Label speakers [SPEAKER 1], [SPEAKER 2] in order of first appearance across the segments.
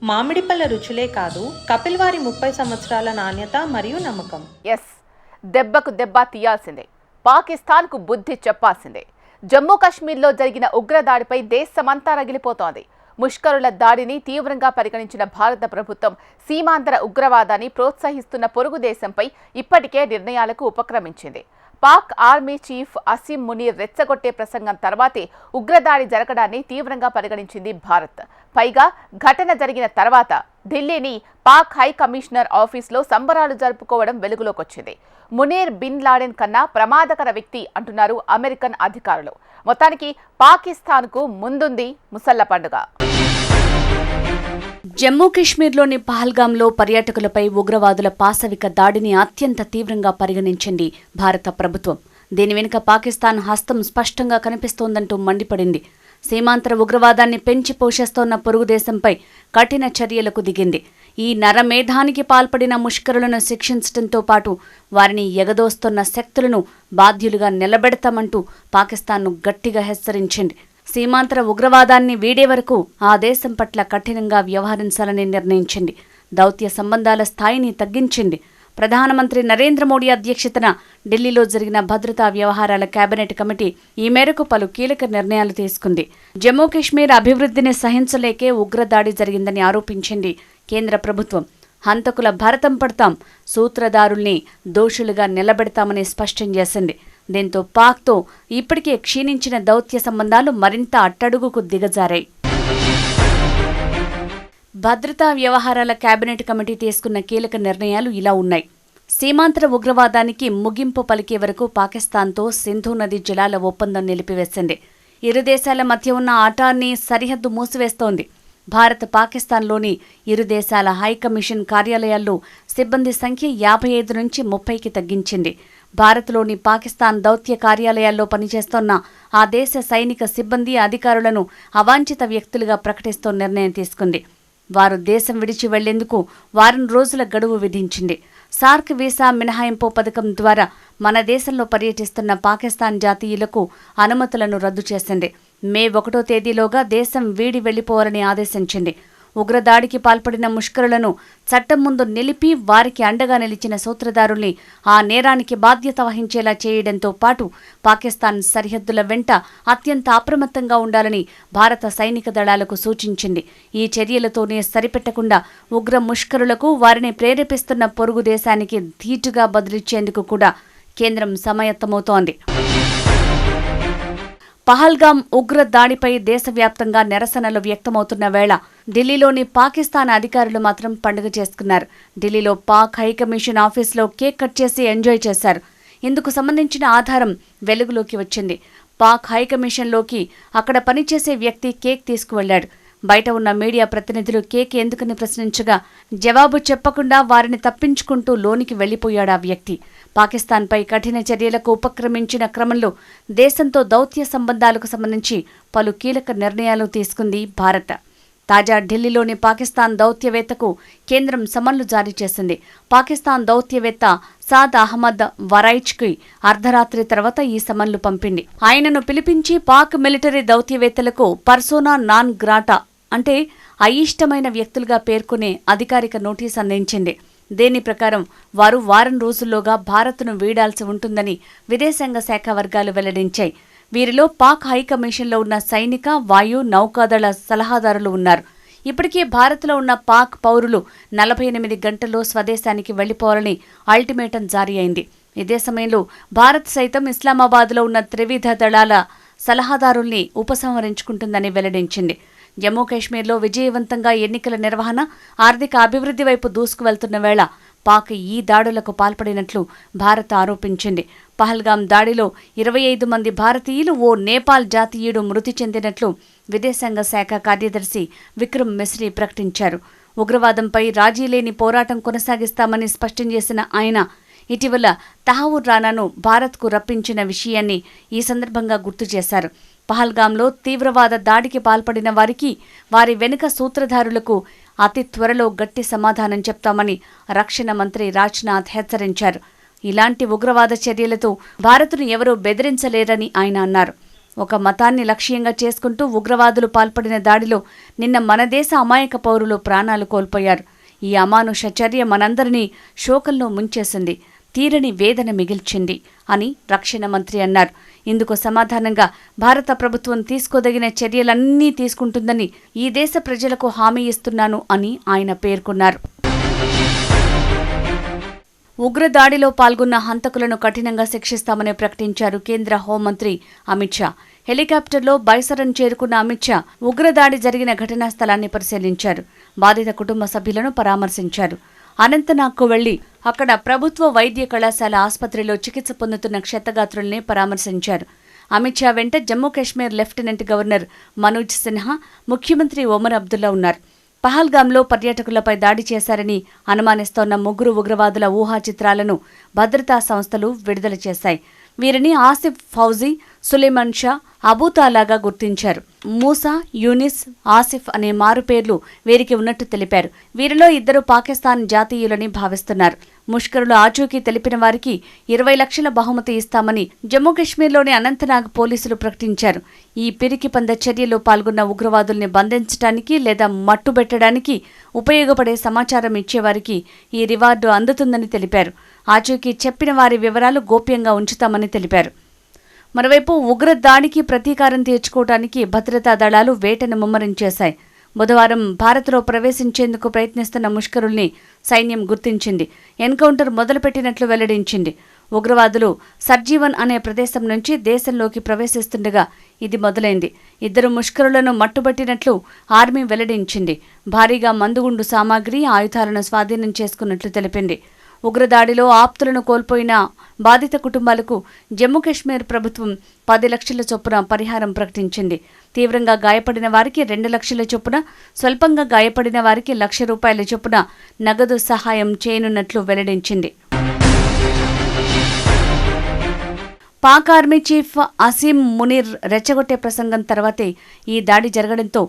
[SPEAKER 1] మామిడిపళ్ళ రుచులే కాదు, కపిల్ వారి 30 సంవత్సరాల నాణ్యత మరియు నమ్మకం.
[SPEAKER 2] దెబ్బకు దెబ్బ తీయాల్సిందే, పాకిస్తాన్కు బుద్ధి చెప్పాల్సిందే. జమ్మూ కాశ్మీర్లో జరిగిన ఉగ్రదాడిపై దేశమంతా రగిలిపోతోంది. ముష్కరుల దాడిని తీవ్రంగా పరిగణించిన భారత ప్రభుత్వం సీమాంతర ఉగ్రవాదాన్ని ప్రోత్సహిస్తున్న పొరుగు దేశంపై ఇప్పటికే నిర్ణయాలకు ఉపక్రమించింది. పాక్ ఆర్మీ చీఫ్ అసీం మునీర్ రెచ్చగొట్టే ప్రసంగం తర్వాతే ఉగ్రదాడి జరగడాన్ని తీవ్రంగా పరిగణించింది భారత్. పైగా ఘటన జరిగిన తర్వాత ఢిల్లీని పాక్ హై కమిషనర్ ఆఫీస్లో సంబరాలు జరుపుకోవడం వెలుగులోకొచ్చింది. మునీర్ బిన్ లాడెన్ కన్నా ప్రమాదకర వ్యక్తి అంటున్నారు అమెరికన్ అధికారులు. మొత్తానికి పాకిస్తాన్కు ముందుంది ముసళ్ల పండుగ.
[SPEAKER 3] జమ్మూ కాశ్మీర్లోని పహల్గాంలో పర్యాటకులపై ఉగ్రవాదుల పాశవిక దాడిని అత్యంత తీవ్రంగా పరిగణించింది భారత ప్రభుత్వం. దీని వెనుక పాకిస్తాన్ హస్తం స్పష్టంగా కనిపిస్తోందంటూ మండిపడింది. సీమాంతర ఉగ్రవాదాన్ని పెంచి పోషిస్తోన్న పొరుగు దేశంపై కఠిన చర్యలకు దిగింది. ఈ నరమేధానికి పాల్పడిన ముష్కరులను శిక్షించడంతో పాటు వారిని ఎగదోస్తున్న శక్తులను బాధ్యులుగా నిలబెడతామంటూ పాకిస్తాన్ను గట్టిగా హెచ్చరించింది. సీమాంతర ఉగ్రవాదాన్ని వీడే వరకు ఆ దేశం పట్ల కఠినంగా వ్యవహరించాలని నిర్ణయించింది. దౌత్య సంబంధాల స్థాయిని తగ్గించింది. ప్రధానమంత్రి నరేంద్ర మోడీ అధ్యక్షతన ఢిల్లీలో జరిగిన భద్రతా వ్యవహారాల కేబినెట్ కమిటీ ఈ మేరకు పలు కీలక నిర్ణయాలు తీసుకుంది. జమ్మూ కాశ్మీర్ అభివృద్ధిని సహించలేకే ఉగ్రదాడి జరిగిందని ఆరోపించింది కేంద్ర ప్రభుత్వం. హంతకుల భరతం పడతాం, సూత్రధారుల్ని దోషులుగా నిలబెడతామని స్పష్టం చేసింది. దీంతో పాక్తో ఇప్పటికే క్షీణించిన దౌత్య సంబంధాలు మరింత అట్టడుగుకు దిగజారాయి. భద్రతా వ్యవహారాల కేబినెట్ కమిటీ తీసుకున్న కీలక నిర్ణయాలు ఇలా ఉన్నాయి. సీమాంతర ఉగ్రవాదానికి ముగింపు పలికే వరకు పాకిస్తాన్తో సింధు నది జలాల ఒప్పందం నిలిపివేసింది. ఇరు దేశాల మధ్య ఉన్న ఆటాన్ని సరిహద్దు మూసివేస్తోంది. భారత్ పాకిస్తాన్లోని ఇరు దేశాల హైకమిషన్ కార్యాలయాల్లో సిబ్బంది సంఖ్య 55 నుంచి 30కి తగ్గించింది. భారత్లోని పాకిస్తాన్ దౌత్య కార్యాలయాల్లో పనిచేస్తోన్న ఆ దేశ సైనిక సిబ్బంది అధికారులను అవాంఛిత వ్యక్తులుగా ప్రకటిస్తూ నిర్ణయం తీసుకుంది. వారు దేశం విడిచి వెళ్లేందుకు వారం రోజుల గడువు విధించింది. సార్క్ వీసా మినహాయింపు పథకం ద్వారా మన దేశంలో పర్యటిస్తున్న పాకిస్తాన్ జాతీయులకు అనుమతులను రద్దు చేసింది. మే 1వ తేదీలోగా దేశం వీడి వెళ్లిపోవాలని ఆదేశించింది. ఉగ్రదాడికి పాల్పడిన ముష్కరులను చట్టం ముందు నిలిపి వారికి అండగా నిలిచిన సూత్రధారుల్ని ఆ నేరానికి బాధ్యత వహించేలా చేయడంతో పాటు పాకిస్తాన్ సరిహద్దుల వెంట అత్యంత అప్రమత్తంగా ఉండాలని భారత సైనిక దళాలకు సూచించింది. ఈ చర్యలతోనే సరిపెట్టకుండా ఉగ్ర ముష్కరులకు వారిని ప్రేరేపిస్తున్న పొరుగు దేశానికి ధీటుగా బదులిచ్చేందుకు కూడా కేంద్రం సమాయత్తమవుతోంది. పహల్గాం ఉగ్ర దాడిపై దేశవ్యాప్తంగా నిరసనలు వ్యక్తమవుతున్న వేళ ఢిల్లీలోని పాకిస్తాన్ అధికారులు మాత్రం పండుగ చేసుకున్నారు. ఢిల్లీలో పాక్ హైకమిషన్ ఆఫీసులో కేక్ కట్ చేసి ఎంజాయ్ చేశారు. ఇందుకు సంబంధించిన ఆధారం వెలుగులోకి వచ్చింది. పాక్ హైకమిషన్లోకి అక్కడ పనిచేసే వ్యక్తి కేక్ తీసుకువెళ్లాడు. బయట ఉన్న మీడియా ప్రతినిధులు కేక్ ఎందుకని ప్రశ్నించగా జవాబు చెప్పకుండా వారిని తప్పించుకుంటూ లోనికి వెళ్లిపోయాడు ఆ వ్యక్తి. పాకిస్తాన్పై కఠిన చర్యలకు ఉపక్రమించిన క్రమంలో దేశంతో దౌత్య సంబంధాలకు సంబంధించి పలు కీలక నిర్ణయాలు తీసుకుంది భారత్. తాజా ఢిల్లీలోని పాకిస్తాన్ దౌత్యవేత్తకు కేంద్రం సమన్లు జారీ చేసింది. పాకిస్తాన్ దౌత్యవేత్త సాద్ అహ్మద్ వరైచ్కి అర్ధరాత్రి తర్వాత ఈ సమన్లు పంపింది. ఆయనను పిలిపించి పాక్ మిలిటరీ దౌత్యవేత్తలకు పర్సోనా నాన్ గ్రాటా అంటే అయిష్టమైన వ్యక్తులుగా పేర్కొనే అధికారిక నోటీస్ అందించింది. దీని ప్రకారం వారు వారం రోజుల్లోగా భారత్ను వీడాల్సి ఉంటుందని విదేశాంగ శాఖ వర్గాలు వెల్లడించాయి. వీరిలో పాక్ హైకమిషన్లో ఉన్న సైనిక, వాయు, నౌకాదళ సలహాదారులు ఉన్నారు. ఇప్పటికే భారత్లో ఉన్న పాక్ పౌరులు 48 గంటల్లో స్వదేశానికి వెళ్లిపోవాలని అల్టిమేటం జారీ అయింది. ఇదే సమయంలో భారత్ సైతం ఇస్లామాబాద్లో ఉన్న త్రివిధ దళాల సలహాదారుల్ని ఉపసంహరించుకుంటుందని వెల్లడించింది. జమ్మూ కాశ్మీర్లో విజయవంతంగా ఎన్నికల నిర్వహణ, ఆర్థిక అభివృద్ధి వైపు దూసుకువెళ్తున్న వేళ పాక్ ఈ దాడులకు పాల్పడినట్లు భారత్ ఆరోపించింది. పహల్గాం దాడిలో 25 మంది భారతీయులు, ఓ నేపాల్ జాతీయుడు మృతి చెందినట్లు విదేశాంగ శాఖ కార్యదర్శి విక్రమ్ మిశ్రీ ప్రకటించారు. ఉగ్రవాదంపై రాజీలేని పోరాటం కొనసాగిస్తామని స్పష్టం చేసిన ఆయన ఇటీవల తహవూర్ రానాను భారత్కు రప్పించిన విషయాన్ని ఈ సందర్భంగా గుర్తు చేశారు. పహల్గాంలో తీవ్రవాద దాడికి పాల్పడిన వారికి, వారి వెనుక సూత్రధారులకు అతి త్వరలో గట్టి సమాధానం చెప్తామని రక్షణ మంత్రి రాజ్నాథ్ హెచ్చరించారు. ఇలాంటి ఉగ్రవాద చర్యలతో భారత్ను ఎవరూ బెదిరించలేరని ఆయన అన్నారు. ఒక మతాన్ని లక్ష్యంగా చేసుకుంటూ ఉగ్రవాదులు పాల్పడిన దాడిలో నిన్న మన దేశ అమాయక పౌరులు ప్రాణాలు కోల్పోయారు. ఈ అమానుష చర్య మనందరినీ శోకంలో ముంచేసింది, తీరని వేదన మిగిల్చింది అని రక్షణ మంత్రి అన్నారు. ఇందుకు సమాధానంగా భారత ప్రభుత్వం తీసుకోదగిన చర్యలన్నీ తీసుకుంటుందని ఈ దేశ ప్రజలకు హామీ ఇస్తున్నాను అని ఆయన పేర్కొన్నారు. ఉగ్రదాడిలో పాల్గొన్న హంతకులను కఠినంగా శిక్షిస్తామని ప్రకటించారు కేంద్ర హోంమంత్రి అమిత్ షా. హెలికాప్టర్లో బైసరన్ చేరుకున్న అమిత్ షా ఉగ్రదాడి జరిగిన ఘటనా స్థలాన్ని పరిశీలించారు. బాధిత కుటుంబ సభ్యులను పరామర్శించారు. అనంతనాగ్కు వెళ్లి అక్కడ ప్రభుత్వ వైద్య కళాశాల ఆసుపత్రిలో చికిత్స పొందుతున్న క్షతగాత్రుల్ని పరామర్శించారు. అమిత్ షా వెంట జమ్మూ కాశ్మీర్ లెఫ్టినెంట్ గవర్నర్ మనోజ్ సిన్హా, ముఖ్యమంత్రి ఒమర్ అబ్దుల్లా ఉన్నారు. పహల్గాంలో పర్యాటకులపై దాడి చేశారని అనుమానిస్తోన్న 3 ఉగ్రవాదుల ఊహా చిత్రాలను భద్రతా సంస్థలు విడుదల చేశాయి. వీరిని ఆసిఫ్ ఫౌజీ, సులేమాన్ షా, అబూతాలాగా గుర్తించారు. మూసా, యూనిస్, ఆసిఫ్ అనే మారు పేర్లు వీరికి ఉన్నట్టు తెలిపారు. వీరిలో 2 పాకిస్తాన్ జాతీయులని భావిస్తున్నారు. ముష్కరులు ఆచూకీ తెలిపిన వారికి 20 లక్షల బహుమతి ఇస్తామని జమ్మూ కాశ్మీర్లోని అనంతనాగ్ పోలీసులు ప్రకటించారు. ఈ పిరికి పంద చర్యలో పాల్గొన్న ఉగ్రవాదుల్ని బంధించడానికి లేదా మట్టుబెట్టడానికి ఉపయోగపడే సమాచారం ఇచ్చేవారికి ఈ రివార్డు అందుతుందని తెలిపారు. ఆచూకీ చెప్పిన వారి వివరాలు గోప్యంగా ఉంచుతామని తెలిపారు. మరోవైపు ఉగ్రదాడికి ప్రతీకారం తీర్చుకోవడానికి భద్రతా దళాలు వేటను ముమ్మరం చేశాయి. బుధవారం భారత్లో ప్రవేశించేందుకు ప్రయత్నిస్తున్న ముష్కరుల్ని సైన్యం గుర్తించింది. ఎన్కౌంటర్ మొదలుపెట్టినట్లు వెల్లడించింది. ఉగ్రవాదులు సర్జీవన్ అనే ప్రదేశం నుంచి దేశంలోకి ప్రవేశిస్తుండగా ఇది మొదలైంది. 2 ముష్కరులను మట్టుబట్టినట్లు ఆర్మీ వెల్లడించింది. భారీగా మందుగుండు సామాగ్రి, ఆయుధాలను స్వాధీనం చేసుకున్నట్లు తెలిపింది. ఉగ్రదాడిలో ఆప్తులను కోల్పోయిన బాధిత కుటుంబాలకు జమ్మూ కాశ్మీర్ ప్రభుత్వం 10 లక్షల చొప్పున పరిహారం ప్రకటించింది. తీవ్రంగా గాయపడిన వారికి 2 లక్షల చొప్పున, స్వల్పంగా గాయపడిన వారికి ₹1,00,000 చొప్పున నగదు సహాయం చేయనున్నట్లు వెల్లడించింది. పాక్ ఆర్మీ చీఫ్ అసీం మునీర్ రెచ్చగొట్టే ప్రసంగం తర్వాతే ఈ దాడి జరగడంతో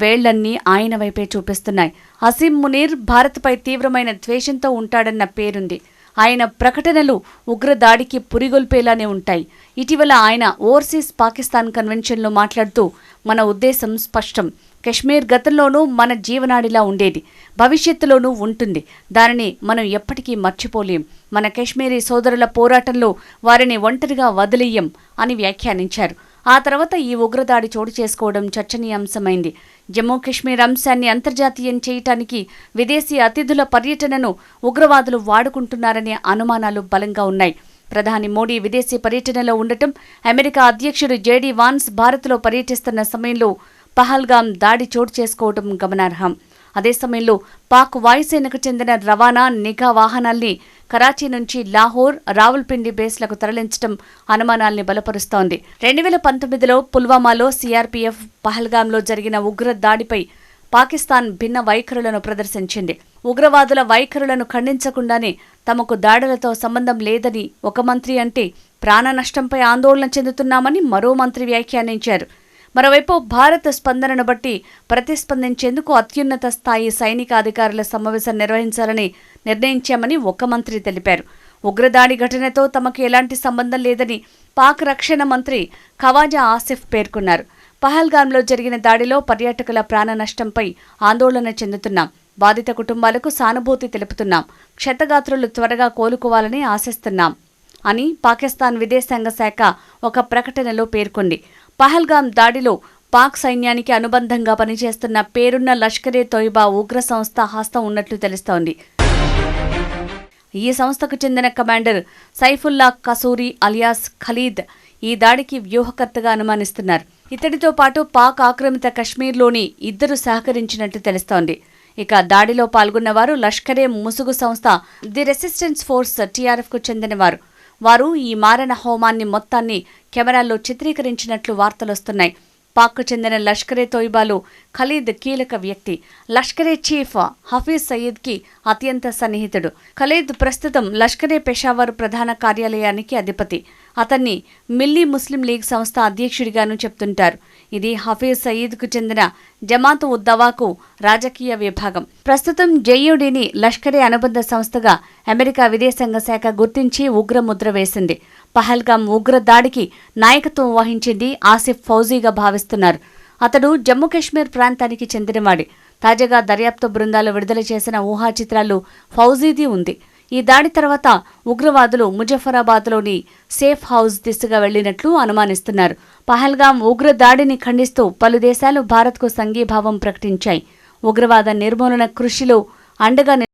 [SPEAKER 3] వేళ్లన్నీ ఆయన వైపే చూపిస్తున్నాయి. అసీం మునీర్ భారత్పై తీవ్రమైన ద్వేషంతో ఉంటాడన్న పేరుంది. ఆయన ప్రకటనలు ఉగ్రదాడికి పురిగొల్పేలానే ఉంటాయి. ఇటీవల ఆయన ఓవర్సీస్ పాకిస్తాన్ కన్వెన్షన్లో మాట్లాడుతూ మన ఉద్దేశం స్పష్టం. కశ్మీర్ గతంలోనూ మన జీవనాడిలా ఉండేది, భవిష్యత్తులోనూ ఉంటుంది. దానిని మనం ఎప్పటికీ మర్చిపోలేం. మన కశ్మీరీ సోదరుల పోరాటంలో వారిని ఒంటరిగా వదిలేయం అని వ్యాఖ్యానించారు. ఆ తర్వాత ఈ ఉగ్రదాడి చోటు చేసుకోవడం చర్చనీయాంశమైంది. జమ్మూ కాశ్మీర్ అంశాన్ని అంతర్జాతీయం చేయటానికి విదేశీ అతిథుల పర్యటనను ఉగ్రవాదులు వాడుకుంటున్నారనే అనుమానాలు బలంగా ఉన్నాయి. ప్రధాని మోడీ విదేశీ పర్యటనలో ఉండటం, అమెరికా అధ్యక్షుడు జేడీ వాన్స్ భారత్లో పర్యటిస్తున్న సమయంలో పహల్గాం దాడి చోటు చేసుకోవడం గమనార్హం. అదే సమయంలో పాక్ వాయుసేనకు చెందిన రవాణా, నిఘా వాహనాల్ని కరాచీ నుంచి లాహోర్, రావల్పిండి బేస్లకు తరలించడం అనుమానాల్ని బలపరుస్తోంది. 2019లో పుల్వామాలో సీఆర్పీఎఫ్ పహల్గాంలో జరిగిన ఉగ్ర దాడిపై పాకిస్తాన్ భిన్న వైఖరులను ప్రదర్శించింది. ఉగ్రవాదుల వైఖరులను ఖండించకుండానే తమకు దాడులతో సంబంధం లేదని ఒక మంత్రి అంటే, ప్రాణ నష్టంపై ఆందోళన చెందుతున్నామని మరో మంత్రి వ్యాఖ్యానించారు. మరోవైపు భారత్ స్పందనను బట్టి ప్రతిస్పందించేందుకు అత్యున్నత స్థాయి సైనిక అధికారుల సమావేశం నిర్వహించాలని నిర్ణయించామని ఒక మంత్రి తెలిపారు. ఉగ్రదాడి ఘటనతో తమకు ఎలాంటి సంబంధం లేదని పాక్ రక్షణ మంత్రి ఖవాజా ఆసిఫ్ పేర్కొన్నారు. పహల్గాంలో జరిగిన దాడిలో పర్యాటకుల ప్రాణ నష్టంపై ఆందోళన చెందుతున్నాం. బాధిత కుటుంబాలకు సానుభూతి తెలుపుతున్నాం. క్షతగాత్రులు త్వరగా కోలుకోవాలని ఆశిస్తున్నాం అని పాకిస్తాన్ విదేశాంగ శాఖ ఒక ప్రకటనలో పేర్కొంది. పహల్గాం దాడిలో పాక్ సైన్యానికి అనుబంధంగా పనిచేస్తున్న పేరున్న లష్కరే తోయిబా ఉగ్ర సంస్థ హస్తం ఉన్నట్లు తెలుస్తోంది. ఈ సంస్థకు చెందిన commander Saifullah kasuri alias Khalid ఈ దాడికి వ్యూహకర్తగా అనుమానిస్తున్నారు. ఇతడితో పాటు పాక్ ఆక్రమిత కశ్మీర్లోని 2 సహకరించినట్లు తెలుస్తోంది. ఇక దాడిలో పాల్గొన్నవారు లష్కరే ముసుగు సంస్థ ది రెసిస్టెన్స్ ఫోర్స్ టీఆర్ఎఫ్కు చెందినవారు. వారు ఈ మారణ హోమాన్ని మొత్తాన్ని కెమెరాల్లో చిత్రీకరించినట్లు వార్తలొస్తున్నాయి. పాక్కు చెందిన లష్కరే తోయిబాలో ఖలీద్ కీలక వ్యక్తి. లష్కరే చీఫ్ హఫీజ్ సయీద్కి అత్యంత సన్నిహితుడు. ఖలీద్ ప్రస్తుతం లష్కరే పెషావర్ ప్రధాన కార్యాలయానికి అధిపతి. అతన్ని మిల్లీ ముస్లిం లీగ్ సంస్థ అధ్యక్షుడిగాను చెప్తుంటారు. ఇది హఫీజ్ సయీద్కు చెందిన జమాత్ ఉద్ దవాకు రాజకీయ విభాగం. ప్రస్తుతం జేయూడీని లష్కరే అనుబంధ సంస్థగా అమెరికా విదేశాంగ శాఖ గుర్తించి ఉగ్రముద్ర వేసింది. పహల్గాం ఉగ్ర దాడికి నాయకత్వం వహించింది ఆసిఫ్ ఫౌజీగా భావిస్తున్నారు. అతడు జమ్మూ కాశ్మీర్ ప్రాంతానికి చెందినవాడి. తాజాగా దర్యాప్తు బృందాలు విడుదల చేసిన ఊహా చిత్రాల్లో ఫౌజీది ఉంది. ఈ దాడి తర్వాత ఉగ్రవాదులు ముజఫరాబాద్లోని సేఫ్ హౌస్ దిశగా వెళ్లినట్లు అనుమానిస్తున్నారు. పహల్గాం ఉగ్ర దాడిని ఖండిస్తూ పలు దేశాలు భారత్కు సంఘీభావం ప్రకటించాయి. ఉగ్రవాద నిర్మూలన కృషిలో అండగా